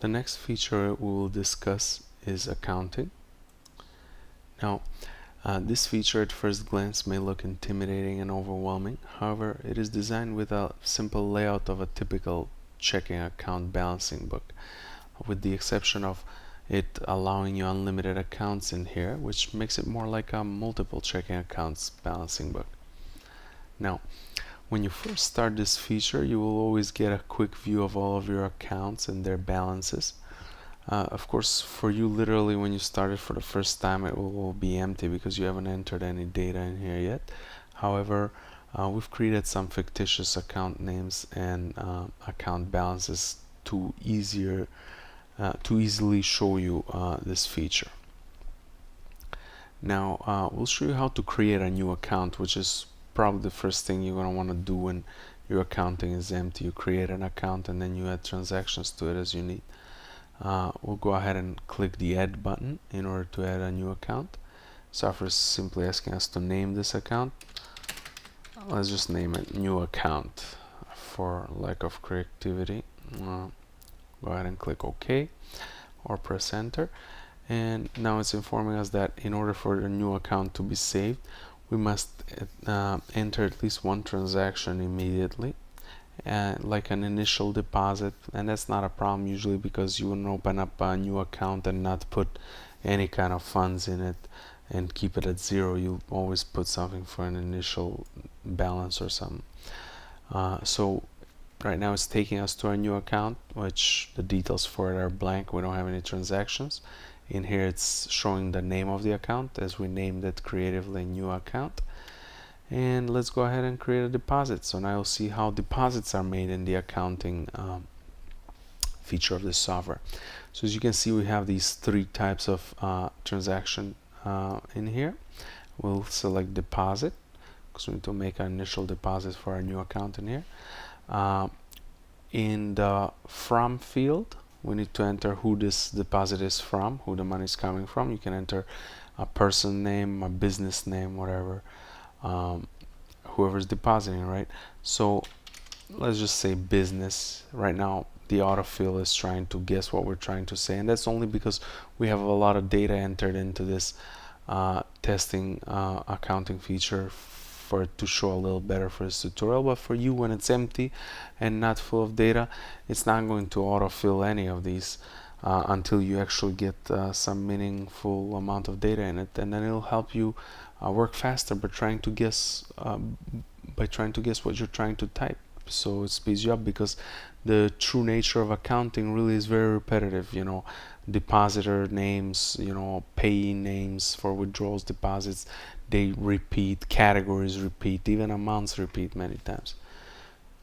The next feature we will discuss is accounting. Now, this feature at first glance may look intimidating and overwhelming. However, it is designed with a simple layout of a typical checking account balancing book, with the exception of it allowing you unlimited accounts in here, which makes it more like a multiple checking accounts balancing book. Now, when you first start this feature, you will always get a quick view of all of your accounts and their balances. Of course, for you, literally, when you start it for the first time, it will be empty because you haven't entered any data in here yet. However, we've created some fictitious account names and account balances to easily show you this feature. Now, we'll show you how to create a new account, which is probably the first thing you're going to want to do when your accounting is empty. You create an account and then you add transactions to it as you need. We'll go ahead and click the add button in order to add a new account. Software is simply asking us to name this account. Let's just name it new account for lack of creativity. Go ahead and click OK or press enter, and now it's informing us that in order for the new account to be saved, we must enter at least one transaction immediately, like an initial deposit, and that's not a problem usually because you wouldn't open up a new account and not put any kind of funds in it and keep it at zero. You'll always put something for an initial balance or something. So right now it's taking us to our new account, which the details for it are blank. We don't have any transactions. In here it's showing the name of the account as we named it creatively new account. And let's go ahead and create a deposit. So now you'll see how deposits are made in the accounting feature of this software. So as you can see, we have these three types of transaction in here. We'll select deposit because we need to make an initial deposit for our new account in here. In the from field, we need to enter who this deposit is from, who the money is coming from. You can enter a person name, a business name, whatever, whoever's depositing, right? So let's just say business. Right now the autofill is trying to guess what we're trying to say, and that's only because we have a lot of data entered into this testing accounting feature for it to show a little better for this tutorial. But for you, when it's empty and not full of data, it's not going to autofill any of these until you actually get some meaningful amount of data in it, and then it'll help you work faster by trying to guess what you're trying to type. So it speeds you up because the true nature of accounting really is very repetitive. You know, depositor names, you know, payee names for withdrawals, deposits, they repeat, categories repeat, even amounts repeat many times.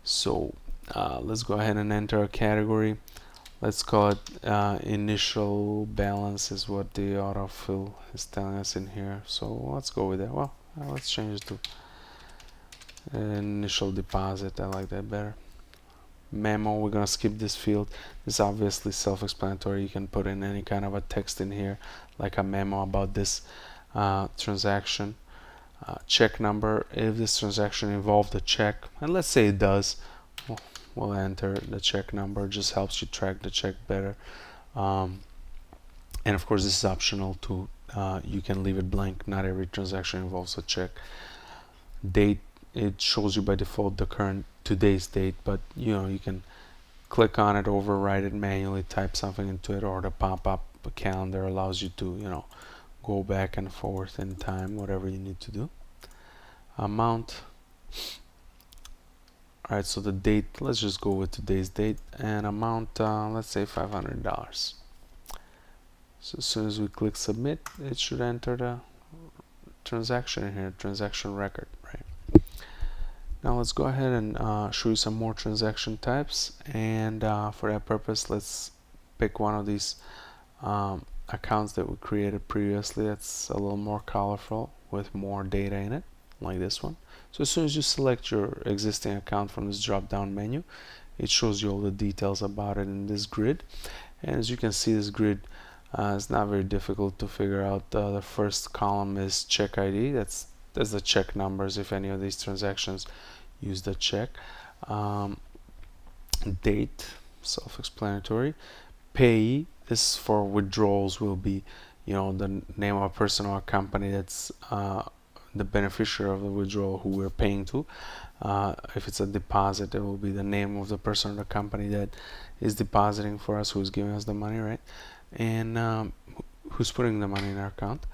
So let's go ahead and enter a category. Let's call it initial balance is what the autofill is telling us in here. So let's go with that. Well, let's change it to initial deposit. I like that better. Memo, we're gonna skip this field. It's obviously self-explanatory. You can put in any kind of a text in here, like a memo about this transaction. Check number, if this transaction involved a check, and let's say it does, we'll enter the check number. Just helps you track the check better. And of course this is optional too. You can leave it blank. Not every transaction involves a check. Date, it shows you by default the current today's date, but you know, you can click on it, override it manually, type something into it, or the pop-up calendar allows you to, you know, go back and forth in time, whatever you need to do. Amount, alright, so the date, let's just go with today's date, and amount, let's say $500. So as soon as we click submit, it should enter the transaction in here, transaction record, right? Now let's go ahead and show you some more transaction types, and for that purpose let's pick one of these accounts that we created previously that's a little more colorful with more data in it, like this one. So as soon as you select your existing account from this drop down menu, it shows you all the details about it in this grid. And as you can see, this grid is not very difficult to figure out. The first column is check ID. That's the check numbers if any of these transactions use the check. Date, self-explanatory. payee, this for withdrawals will be, the name of a person or a company that's the beneficiary of the withdrawal who we're paying to. If it's a deposit, it will be the name of the person or the company that is depositing for us, who's giving us the money, right? And who's putting the money in our account.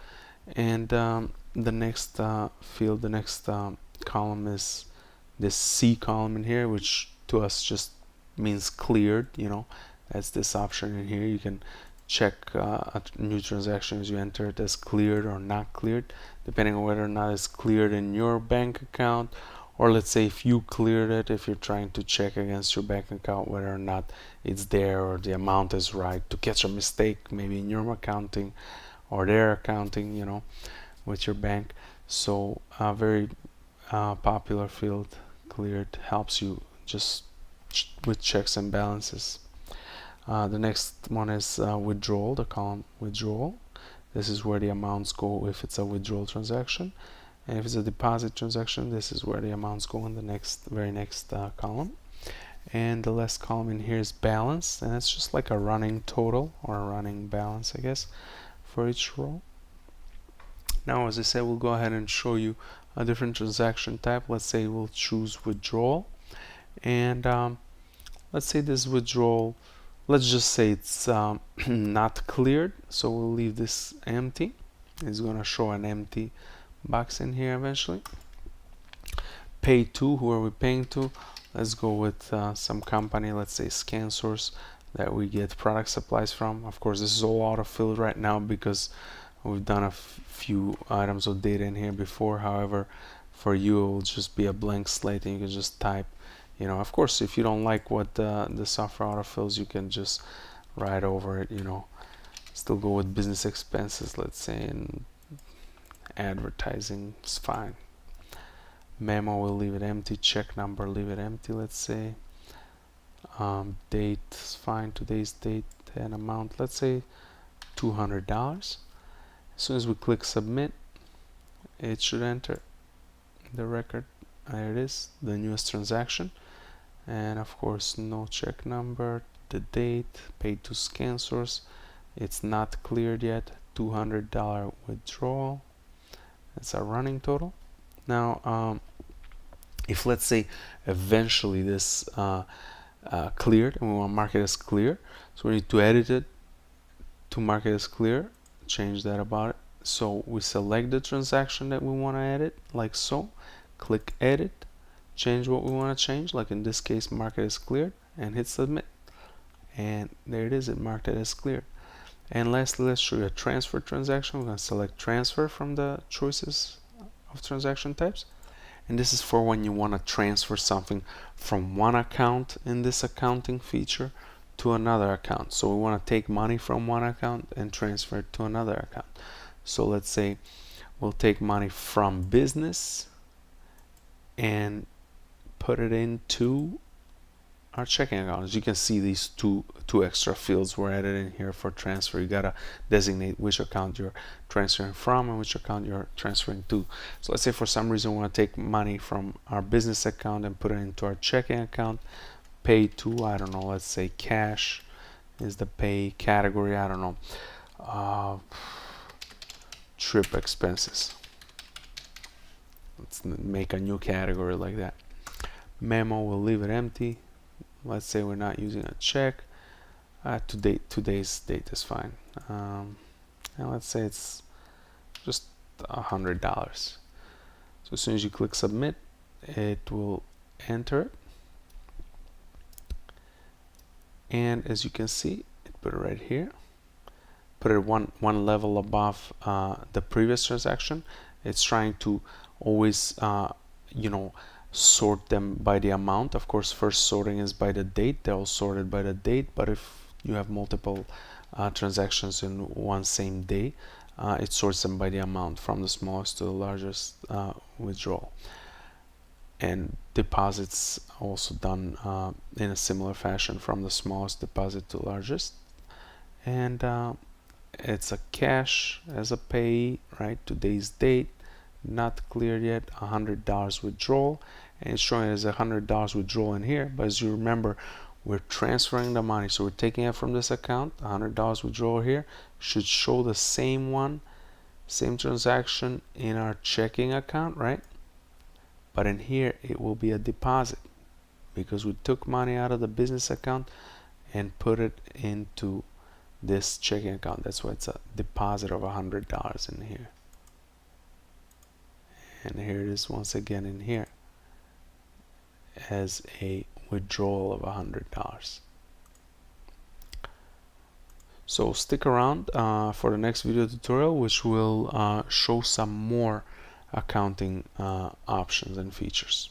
And the next field, the next column is this C column in here, which to us just means cleared. That's this option in here. You can check a new transaction as you enter it as cleared or not cleared, depending on whether or not it's cleared in your bank account, or let's say if you cleared it, if you're trying to check against your bank account whether or not it's there or the amount is right, to catch a mistake maybe in your accounting or their accounting, with your bank. So a very popular field, cleared, helps you just with checks and balances. The next one is withdrawal, the column withdrawal. This is where the amounts go if it's a withdrawal transaction, and if it's a deposit transaction, this is where the amounts go in the very next column. And the last column in here is balance, and it's just like a running total or a running balance, I guess, for each row. Now, as I said, we'll go ahead and show you a different transaction type. Let's say we'll choose withdrawal, and let's say this withdrawal, let's just say it's not cleared, so we'll leave this empty. It's going to show an empty box in here eventually. Pay to, who are we paying to? Let's go with some company, let's say ScanSource, that we get product supplies from. Of course, this is all auto-filled right now because we've done a few items of data in here before. However, for you, it will just be a blank slate, and you can just type. Of course, if you don't like what the software autofills, you can just write over it. Still go with business expenses, let's say, and advertising is fine. Memo, we'll leave it empty. Check number, leave it empty, let's say. Date is fine, today's date, and amount, let's say $200. As soon as we click submit, it should enter the record. There it is, the newest transaction. And of course, no check number, the date, paid to ScanSource. It's not cleared yet, $200 withdrawal. That's our running total. Now, if let's say eventually this cleared and we want to mark it as clear, so we need to edit it to mark it as clear, change that about it. So we select the transaction that we want to edit, like so, click edit, change what we want to change, like in this case mark it as cleared, and hit submit, and there it is, it marked it as cleared. And lastly, let's show you a transfer transaction. We're going to select transfer from the choices of transaction types, and this is for when you want to transfer something from one account in this accounting feature to another account. So we want to take money from one account and transfer it to another account. So let's say we'll take money from business and put it into our checking account. As you can see, these two extra fields were added in here for transfer. You gotta designate which account you're transferring from and which account you're transferring to. So let's say for some reason we want to take money from our business account and put it into our checking account. Pay to, I don't know, let's say cash is the pay category, I don't know, trip expenses. Let's make a new category like that. Memo, we'll leave it empty. Let's say we're not using a check. Today's date is fine. And let's say it's just $100. So as soon as you click submit, it will enter it. And as you can see, it put it right here. Put it one level above the previous transaction. It's trying to always, sort them by the amount. Of course, first sorting is by the date. They're all sorted by the date, but if you have multiple transactions in one same day, it sorts them by the amount from the smallest to the largest withdrawal. And deposits also done in a similar fashion from the smallest deposit to largest. And it's a cash as a pay, right? Today's date, not cleared yet, $100 withdrawal, and it's showing as $100 withdrawal in here. But as you remember, we're transferring the money. So we're taking it from this account, $100 withdrawal here, should show the same transaction in our checking account, right? But in here, it will be a deposit because we took money out of the business account and put it into this checking account. That's why it's a deposit of $100 in here. And here it is once again in here as a withdrawal of $100. So stick around for the next video tutorial, which will show some more accounting options and features.